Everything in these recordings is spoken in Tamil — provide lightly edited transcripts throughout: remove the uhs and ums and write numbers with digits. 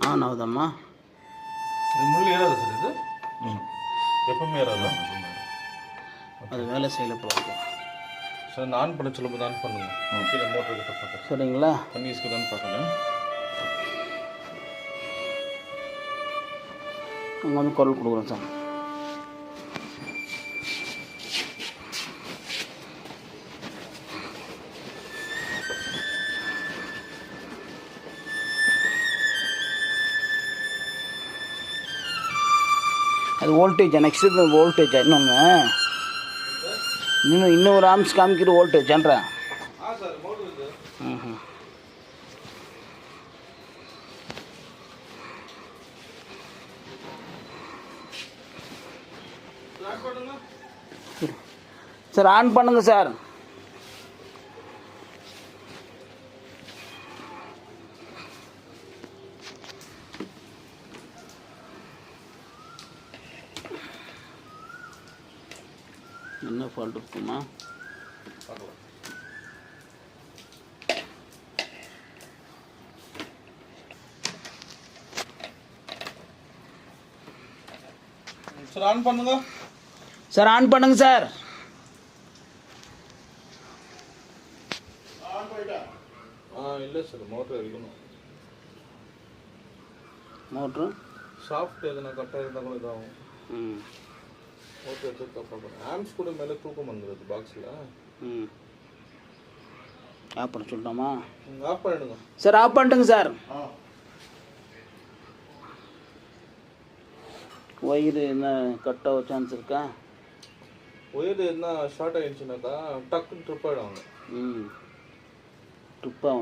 ஆன் ஆகுதாம்மா? இது முள் ஏறாது சார் இது எப்பவுமே ஏறாது. அது வேலை செய்யல போகுது சார். நான் ஆன் பண்ண சொல்லும்போது ஆன் பண்ணுங்க. கீழே மோட்டர் கிட்ட பார்க்குறேன். சரிங்களா? தண்ணி தான் பார்க்கணும். அங்கே வந்து குரல் கொடுக்குறோம் சார். அது வோல்டேஜா? நெக்ஸ்ட்டு வோல்டேஜா? இன்னொரு ஆம்ஸ் காமிக்கிற வோல்டேஜான்றேன். சார் ஆன் பண்ணுங்க சார். என்ன ஃபால்ட் இருக்குமா? சார் ஆன் பண்ணுங்க. சார் ஆன் பண்ணுங்க சார். இல்லை சார், மோட்டர் இருக்கணும். மோட்ரு சாஃப்ட் எதுனா கரெக்டாக இருந்தால் கூட இதாகும். மோட்டர் எடுத்து பார்க்குறேன். ஆம்ஸ் கூட மேலே தூக்கம் வந்துடுது பாக்ஸில். ஆஃப் பண்ண சொல்லலாமா? ஆஃப் பண்ணிடுங்க சார். ஆஃப் பண்ணிட்டுங்க சார். ஒயரு என்ன கட் ஆக சான்ஸ் இருக்கா? ஒயர் என்ன ஷார்ட் ஆகிடுச்சுனாக்கா டக்குன்னு ட்ரிப் ஆகிடுவாங்க.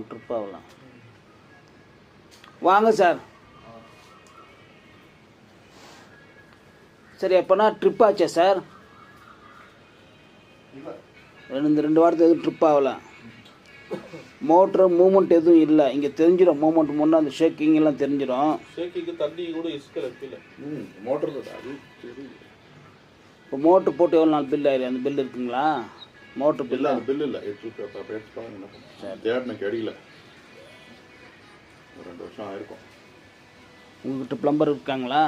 ட்ரிப் ஆகலாம். வாங்க சார். சரி, எப்போனா ட்ரிப் ஆச்சா சார்? ரெண்டு வாரத்துக்கு எதுவும் ட்ரிப் ஆகலாம். மோட்ரு மூமெண்ட் எதுவும் இல்லை. இங்கே தெரிஞ்சிடும் மூமெண்ட் முன்னே அந்த ஷேக்கிங் எல்லாம் தெரிஞ்சிடும். ஷேக்கிங்கு தண்ணி கூட இஸ்கல கீழே மோட்டர் தான் அது. இப்போ மோட்ரு போட்டு எவ்வளோ நாள் பில் ஆயிரு? அந்த பில் இருக்குங்களா? மோட்ரு பில்லா? அந்த பில் இல்லை. தேடின கிடைக்கல. 2 வருஷம் ஆயிருக்கும். உங்கள்கிட்ட ப்ளம்பர் இருக்காங்களா?